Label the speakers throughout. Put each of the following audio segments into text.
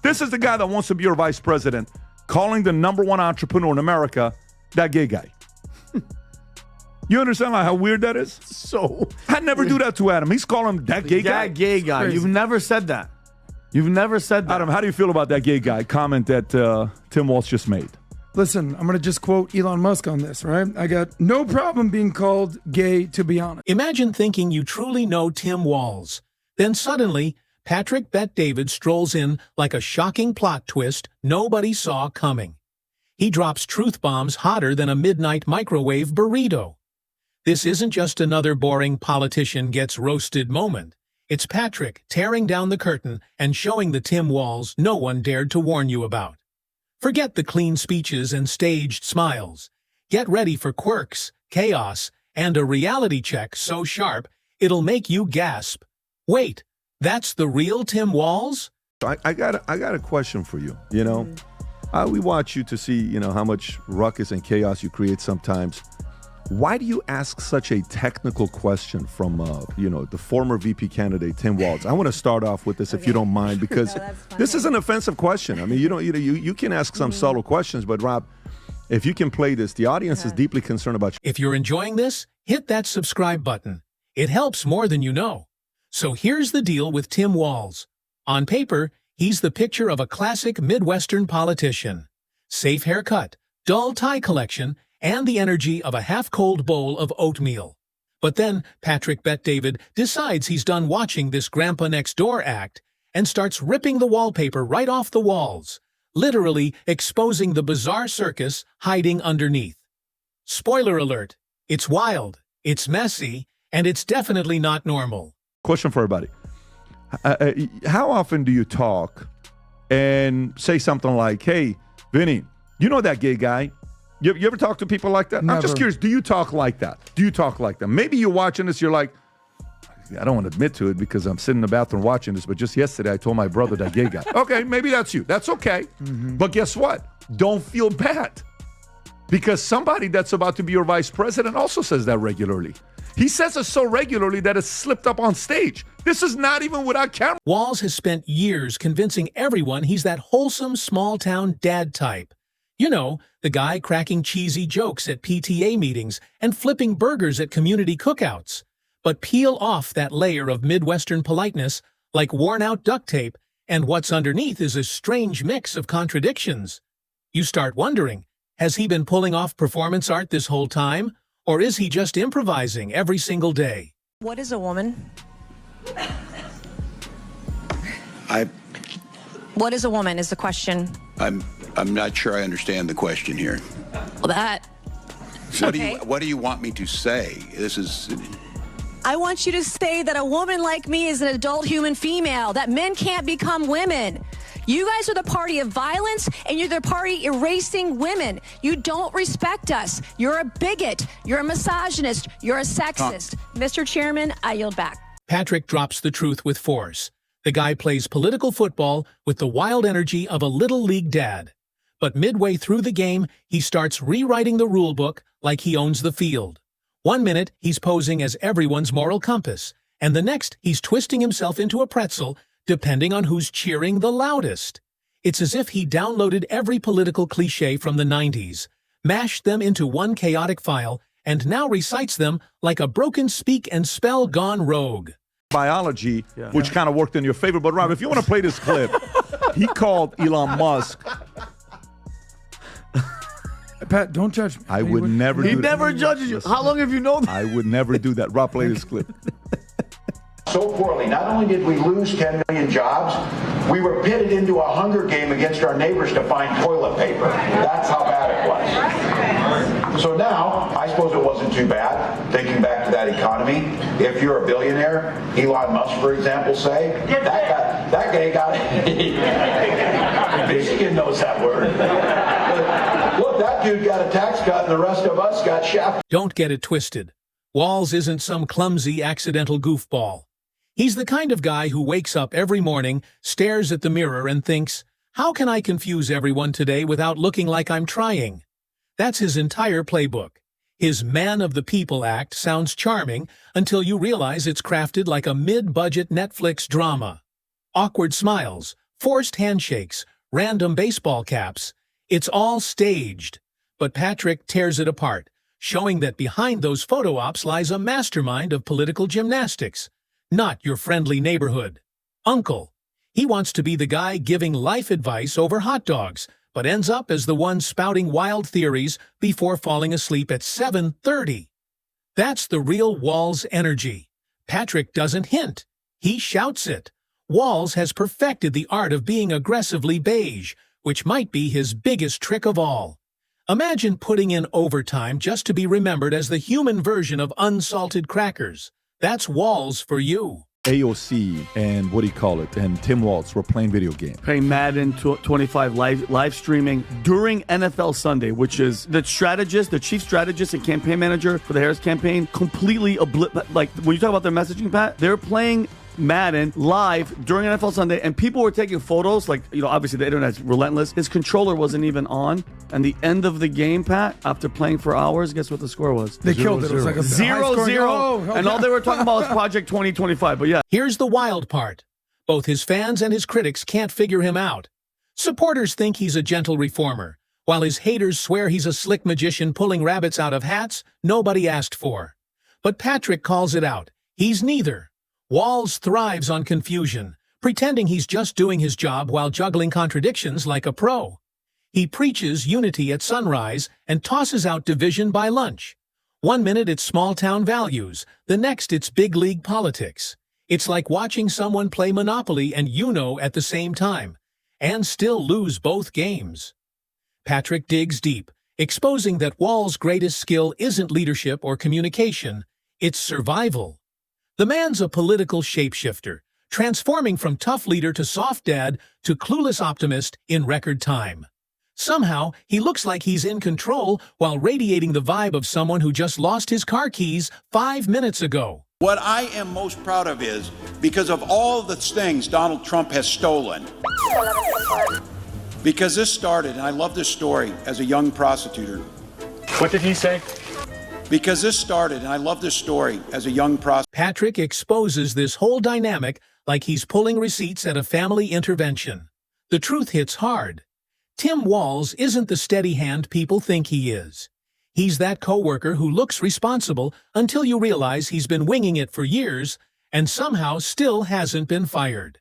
Speaker 1: This is the guy that wants to be your vice president, calling the #1 entrepreneur in America that gay guy. You understand how weird that is?
Speaker 2: So
Speaker 1: I'd never do that to Adam. He's calling him that gay guy.
Speaker 2: That gay guy. You've never said that. You've never said that.
Speaker 1: Adam, how do you feel about that gay guy comment that Tim Walz just made?
Speaker 3: Listen, I'm going to just quote Elon Musk on this, right? I got no problem being called gay, to be honest.
Speaker 4: Imagine thinking you truly know Tim Walz. Then suddenly, Patrick Bet-David strolls in like a shocking plot twist nobody saw coming. He drops truth bombs hotter than a midnight microwave burrito. This isn't just another boring politician gets roasted moment. It's Patrick tearing down the curtain and showing the Tim Walz no one dared to warn you about. Forget the clean speeches and staged smiles. Get ready for quirks, chaos, and a reality check so sharp it'll make you gasp. Wait, that's the real Tim Walz?
Speaker 1: I got a question for you. You know, we watch you to see, how much ruckus and chaos you create sometimes. Why do you ask such a technical question from, the former VP candidate, Tim Walz? I want to start off with this, if you don't mind, because this is an offensive question. I mean, you can ask some subtle questions, but Rob, if you can play this, the audience is deeply concerned about you.
Speaker 4: If you're enjoying this, hit that subscribe button. It helps more than you know. So here's the deal with Tim Walz. On paper, he's the picture of a classic Midwestern politician. Safe haircut, dull tie collection, and the energy of a half-cold bowl of oatmeal. But then Patrick Bet-David decides he's done watching this Grandpa Next Door act and starts ripping the wallpaper right off the walls, literally exposing the bizarre circus hiding underneath. Spoiler alert, it's wild, it's messy, and it's definitely not normal.
Speaker 1: Question for everybody. How often do you talk and say something like, hey, Vinny, you know that gay guy? You ever talk to people like that?
Speaker 3: Never.
Speaker 1: I'm just curious, do you talk like that? Maybe you're watching this, you're like, I don't want to admit to it because I'm sitting in the bathroom watching this, but just yesterday I told my brother that gay guy. Okay, maybe that's you. That's okay. But guess what? Don't feel bad. Because somebody that's about to be your vice president also says that regularly. He says it so regularly that it's slipped up on stage. This is not even without camera.
Speaker 4: Walz has spent years convincing everyone he's that wholesome small-town dad type. You know, the guy cracking cheesy jokes at PTA meetings and flipping burgers at community cookouts. But peel off that layer of Midwestern politeness like worn-out duct tape, and what's underneath is a strange mix of contradictions. You start wondering, has he been pulling off performance art this whole time, or is he just improvising every single day?
Speaker 5: What is a woman? What is a woman is the question.
Speaker 6: I'm not sure I understand the question here.
Speaker 5: Well, that.
Speaker 6: What do you want me to say? This is.
Speaker 5: I want you to say that a woman like me is an adult human female, that men can't become women. You guys are the party of violence, and you're the party erasing women. You don't respect us. You're a bigot. You're a misogynist. You're a sexist. Mr. Chairman, I yield back.
Speaker 4: Patrick drops the truth with force. The guy plays political football with the wild energy of a little league dad. But midway through the game, he starts rewriting the rule book like he owns the field. 1 minute, he's posing as everyone's moral compass, and the next, he's twisting himself into a pretzel, depending on who's cheering the loudest. It's as if he downloaded every political cliché from the 90s, mashed them into one chaotic file, and now recites them like a broken speak and spell gone rogue.
Speaker 1: Biology, which kind of worked in your favor. But Rob, if you want to play this clip, he called Elon Musk.
Speaker 3: Pat, don't judge me.
Speaker 1: I would never do that.
Speaker 2: He never judges you. How long have you known that?
Speaker 1: I would never do that. Rob, play this clip.
Speaker 7: So poorly, not only did we lose 10 million jobs, we were pitted into a hunger game against our neighbors to find toilet paper. That's how bad it was. So now, I suppose it wasn't too bad, thinking back to that economy. If you're a billionaire, Elon Musk, for example, say, that guy got it. Michigan knows that word. Look, that dude got a tax cut and the rest of us got shafted.
Speaker 4: Don't get it twisted. Walz isn't some clumsy, accidental goofball. He's the kind of guy who wakes up every morning, stares at the mirror and thinks, how can I confuse everyone today without looking like I'm trying? That's his entire playbook. His Man of the People act sounds charming until you realize it's crafted like a mid-budget Netflix drama. Awkward smiles, Forced handshakes, random baseball caps. It's all staged. But Patrick tears it apart, showing that behind those photo ops lies a mastermind of political gymnastics. Not your friendly neighborhood uncle. He wants to be the guy giving life advice over hot dogs, but ends up as the one spouting wild theories before falling asleep at 7:30. That's the real Walz energy. Patrick doesn't hint. He shouts it. Walz has perfected the art of being aggressively beige, which might be his biggest trick of all. Imagine putting in overtime just to be remembered as the human version of unsalted crackers. That's Walz for you.
Speaker 1: AOC and what do you call it? And Tim Walz were playing video games.
Speaker 2: Playing Madden 25 live streaming during NFL Sunday, which is the chief strategist and campaign manager for the Harris campaign, completely like when you talk about their messaging, Pat, they're playing Madden live during NFL Sunday, and people were taking photos. Like, obviously the internet's relentless. His controller wasn't even on. And the end of the game, Pat, after playing for hours, guess what the score was?
Speaker 3: They killed it. It was like a
Speaker 2: 0-0.
Speaker 3: Oh, okay.
Speaker 2: And all they were talking about was Project 2025. But yeah.
Speaker 4: Here's the wild part. Both his fans and his critics can't figure him out. Supporters think he's a gentle reformer, while his haters swear he's a slick magician pulling rabbits out of hats nobody asked for. But Patrick calls it out. He's neither. Walz thrives on confusion, pretending he's just doing his job while juggling contradictions like a pro. He preaches unity at sunrise and tosses out division by lunch. One minute it's small-town values, the next it's big-league politics. It's like watching someone play Monopoly and Uno at the same time, and still lose both games. Patrick digs deep, exposing that Walz's greatest skill isn't leadership or communication, it's survival. The man's a political shapeshifter, transforming from tough leader to soft dad to clueless optimist in record time. Somehow, he looks like he's in control while radiating the vibe of someone who just lost his car keys 5 minutes ago.
Speaker 6: What I am most proud of is, because of all the things Donald Trump has stolen, because this started, and I love this story, as a young prosecutor.
Speaker 8: What did he say?
Speaker 6: Because this started, and I love this story, as a young prosecutor.
Speaker 4: Patrick exposes this whole dynamic like he's pulling receipts at a family intervention. The truth hits hard. Tim Walz isn't the steady hand people think he is. He's that coworker who looks responsible until you realize he's been winging it for years and somehow still hasn't been fired.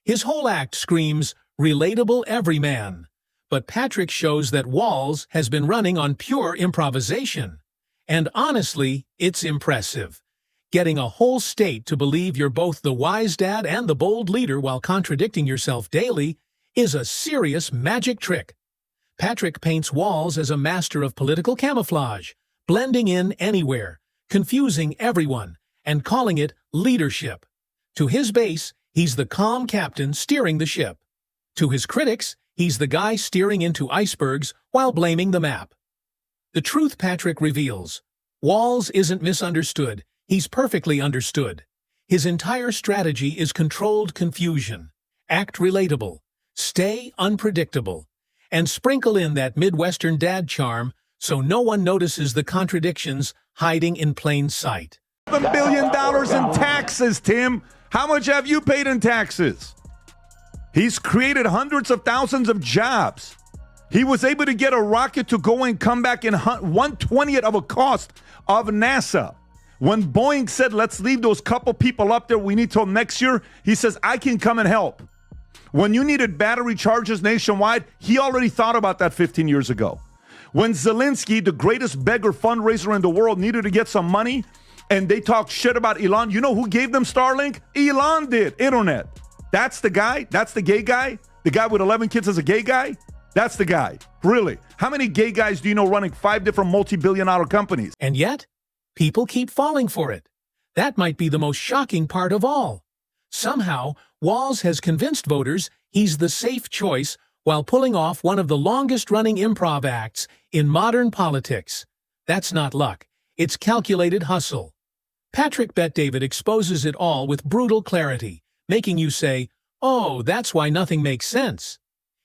Speaker 4: His whole act screams, relatable everyman. But Patrick shows that Walz has been running on pure improvisation. And honestly, it's impressive. Getting a whole state to believe you're both the wise dad and the bold leader while contradicting yourself daily is a serious magic trick. Patrick paints Walz as a master of political camouflage, blending in anywhere, confusing everyone, and calling it leadership. To his base, he's the calm captain steering the ship. To his critics, he's the guy steering into icebergs while blaming the map. The truth Patrick reveals. Walz isn't misunderstood, he's perfectly understood. His entire strategy is controlled confusion. Act relatable. Stay unpredictable. And sprinkle in that Midwestern dad charm so no one notices the contradictions hiding in plain sight.
Speaker 1: $7 billion in taxes, Tim. How much have you paid in taxes? He's created hundreds of thousands of jobs. He was able to get a rocket to go and come back in 1/20th of a cost of NASA. When Boeing said, let's leave those couple people up there, we need till next year, he says, I can come and help. When you needed battery chargers nationwide, he already thought about that 15 years ago. When Zelensky, the greatest beggar fundraiser in the world, needed to get some money, and they talked shit about Elon, you know who gave them Starlink? Elon did. Internet. That's the guy? That's the gay guy? The guy with 11 kids is a gay guy? That's the guy. Really. How many gay guys do you know running 5 different multi-billion-dollar companies?
Speaker 4: And yet, people keep falling for it. That might be the most shocking part of all. Somehow, Walz has convinced voters he's the safe choice while pulling off one of the longest-running improv acts in modern politics. That's not luck. It's calculated hustle. Patrick Bet-David exposes it all with brutal clarity, making you say, oh, that's why nothing makes sense.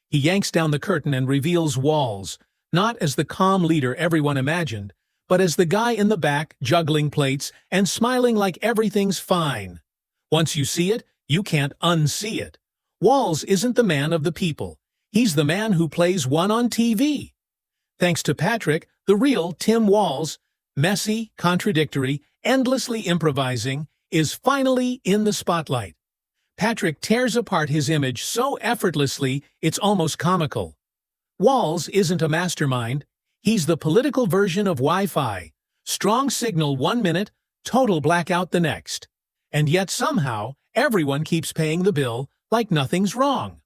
Speaker 4: He yanks down the curtain and reveals Walz, not as the calm leader everyone imagined, but as the guy in the back juggling plates and smiling like everything's fine. Once you see it, you can't unsee it. Walz isn't the man of the people. He's the man who plays one on TV. Thanks to Patrick, the real Tim Walz, messy, contradictory, endlessly improvising, is finally in the spotlight. Patrick tears apart his image so effortlessly it's almost comical. Walz isn't a mastermind. He's the political version of Wi-Fi. Strong signal 1 minute, total blackout the next. And yet somehow, everyone keeps paying the bill like nothing's wrong.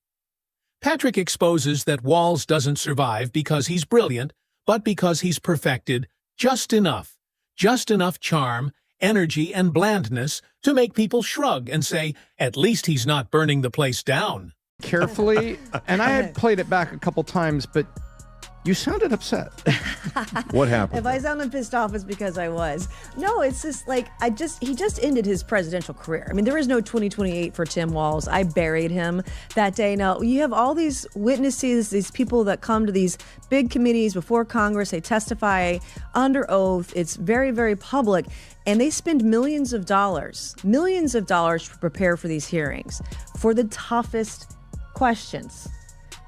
Speaker 4: Patrick exposes that Walz doesn't survive because he's brilliant, but because he's perfected just enough charm, energy, and blandness to make people shrug and say, at least he's not burning the place down.
Speaker 9: Carefully, and I had played it back a couple times, but you sounded upset.
Speaker 1: What happened?
Speaker 10: If I sounded pissed off, it's because I was. No, it's just like, he just ended his presidential career. I mean, there is no 2028 for Tim Walz. I buried him that day. Now, you have all these witnesses, these people that come to these big committees before Congress. They testify under oath. It's very, very public. And they spend millions of dollars to prepare for these hearings, for the toughest questions.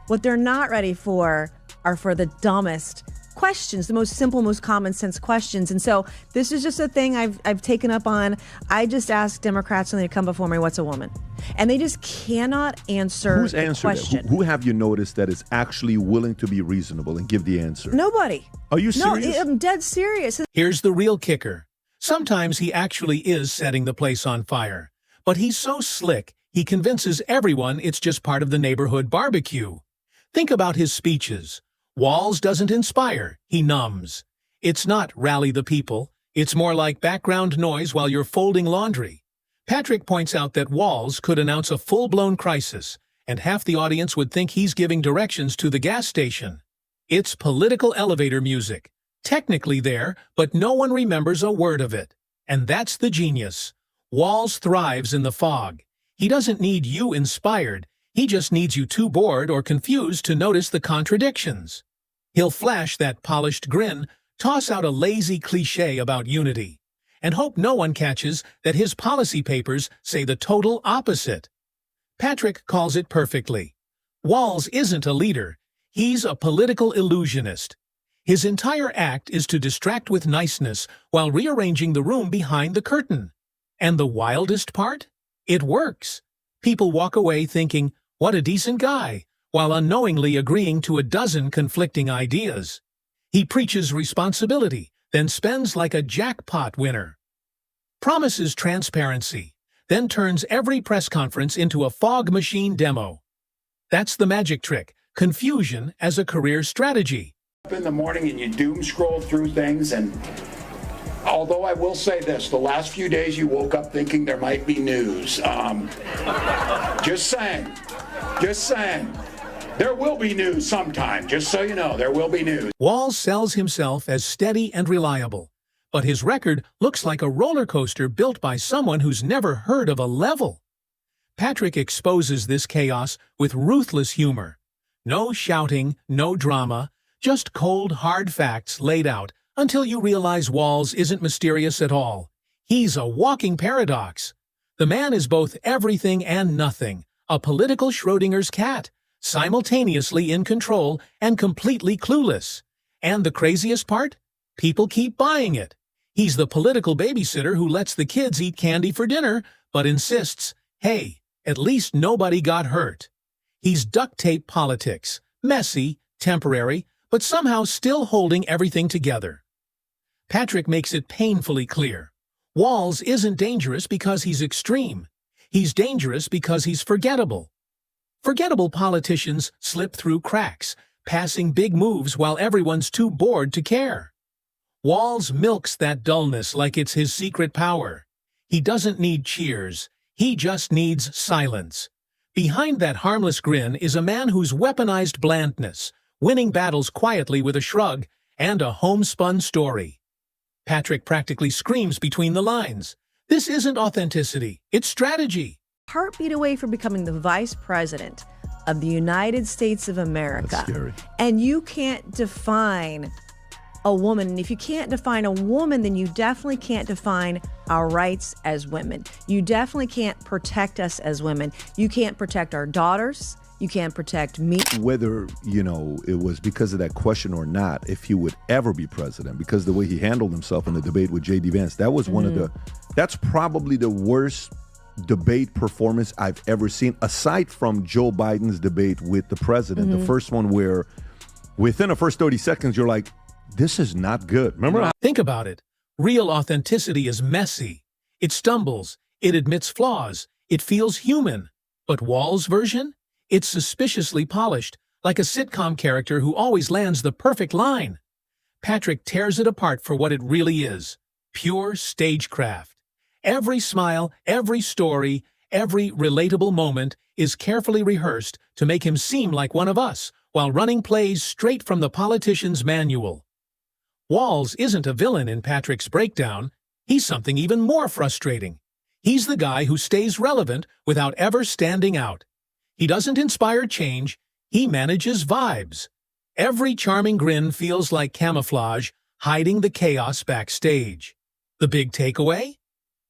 Speaker 10: What they're not ready for are for the dumbest questions, the most simple, most common sense questions. And so this is just a thing I've taken up on. I just ask Democrats when they come before me, what's a woman? And they just cannot answer
Speaker 1: Who's
Speaker 10: the
Speaker 1: answered
Speaker 10: question.
Speaker 1: It? Who have you noticed that is actually willing to be reasonable and give the answer?
Speaker 10: Nobody.
Speaker 1: Are you serious?
Speaker 10: No, I'm dead serious.
Speaker 4: Here's the real kicker. Sometimes he actually is setting the place on fire. But he's so slick, he convinces everyone it's just part of the neighborhood barbecue. Think about his speeches. Walz doesn't inspire, he numbs. It's not rally the people, it's more like background noise while you're folding laundry. Patrick points out that Walz could announce a full-blown crisis, and half the audience would think he's giving directions to the gas station. It's political elevator music. Technically there, but no one remembers a word of it. And that's the genius. Walz thrives in the fog. He doesn't need you inspired, he just needs you too bored or confused to notice the contradictions. He'll flash that polished grin, toss out a lazy cliché about unity, and hope no one catches that his policy papers say the total opposite. Patrick calls it perfectly. Walz isn't a leader, he's a political illusionist. His entire act is to distract with niceness while rearranging the room behind the curtain. And the wildest part? It works. People walk away thinking, what a decent guy, while unknowingly agreeing to a dozen conflicting ideas. He preaches responsibility, then spends like a jackpot winner. Promises transparency, then turns every press conference into a fog machine demo. That's the magic trick, confusion as a career strategy.
Speaker 6: Up in the morning and you doom scroll through things, and although I will say this, the last few days you woke up thinking there might be news. Just saying. There will be news sometime, just so you know, there will be news.
Speaker 4: Walz sells himself as steady and reliable, but his record looks like a roller coaster built by someone who's never heard of a level. Patrick exposes this chaos with ruthless humor. No shouting, no drama, just cold, hard facts laid out until you realize Walz isn't mysterious at all. He's a walking paradox. The man is both everything and nothing, a political Schrodinger's cat, simultaneously in control and completely clueless. And the craziest part? People keep buying it. He's the political babysitter who lets the kids eat candy for dinner, but insists, hey, at least nobody got hurt. He's duct tape politics, messy, temporary, but somehow still holding everything together. Patrick makes it painfully clear. Walz isn't dangerous because he's extreme. He's dangerous because he's forgettable. Forgettable politicians slip through cracks, passing big moves while everyone's too bored to care. Walz milks that dullness like it's his secret power. He doesn't need cheers. He just needs silence. Behind that harmless grin is a man who's weaponized blandness, winning battles quietly with a shrug and a homespun story. Patrick practically screams between the lines. This isn't authenticity, it's strategy.
Speaker 10: Heartbeat away from becoming the vice president of the United States of America.
Speaker 1: That's scary.
Speaker 10: And you can't define a woman. And if you can't define a woman, then you definitely can't define our rights as women. You definitely can't protect us as women. You can't protect our daughters. You can't protect me.
Speaker 1: Whether, it was because of that question or not, if he would ever be president, because the way he handled himself in the debate with J.D. Vance, that was that's probably the worst debate performance I've ever seen, aside from Joe Biden's debate with the president. The first one where within the first 30 seconds, you're like, this is not good. Remember?
Speaker 4: Think about it. Real authenticity is messy. It stumbles. It admits flaws. It feels human. But Walz' version? It's suspiciously polished, like a sitcom character who always lands the perfect line. Patrick tears it apart for what it really is. Pure stagecraft. Every smile, every story, every relatable moment is carefully rehearsed to make him seem like one of us, while running plays straight from the politician's manual. Walz isn't a villain in Patrick's breakdown. He's something even more frustrating. He's the guy who stays relevant without ever standing out. He doesn't inspire change, he manages vibes. Every charming grin feels like camouflage, hiding the chaos backstage. The big takeaway?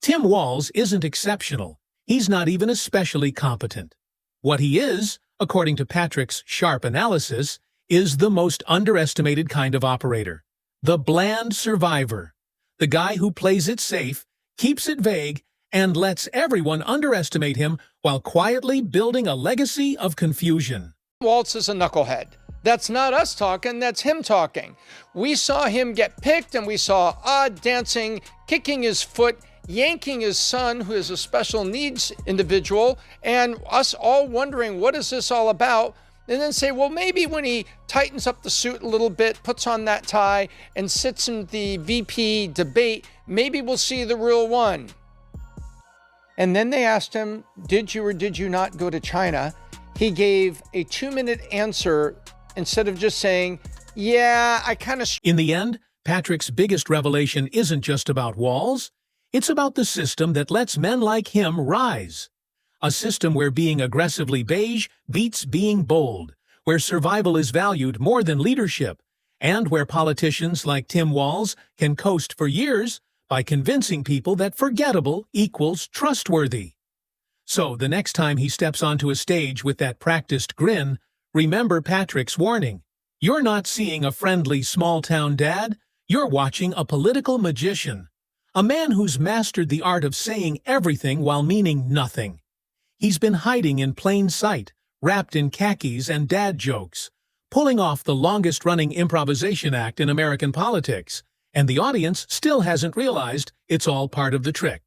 Speaker 4: Tim Walz isn't exceptional. He's not even especially competent. What he is, according to Patrick's sharp analysis, is the most underestimated kind of operator. The bland survivor. The guy who plays it safe, keeps it vague, and lets everyone underestimate him while quietly building a legacy of confusion.
Speaker 11: Walz is a knucklehead. That's not us talking, that's him talking. We saw him get picked, and we saw odd dancing, kicking his foot, yanking his son, who is a special needs individual, and us all wondering, what is this all about? And then say, well, maybe when he tightens up the suit a little bit, puts on that tie, and sits in the VP debate, maybe we'll see the real one. And then they asked him, did you or did you not go to China? He gave a 2-minute answer instead of just saying, yeah, I kind of...
Speaker 4: In the end, Patrick's biggest revelation isn't just about Walz. It's about the system that lets men like him rise. A system where being aggressively beige beats being bold, where survival is valued more than leadership, and where politicians like Tim Walz can coast for years by convincing people that forgettable equals trustworthy. So the next time he steps onto a stage with that practiced grin, remember Patrick's warning. You're not seeing a friendly small-town dad, you're watching a political magician. A man who's mastered the art of saying everything while meaning nothing. He's been hiding in plain sight, wrapped in khakis and dad jokes, pulling off the longest-running improvisation act in American politics, and the audience still hasn't realized it's all part of the trick.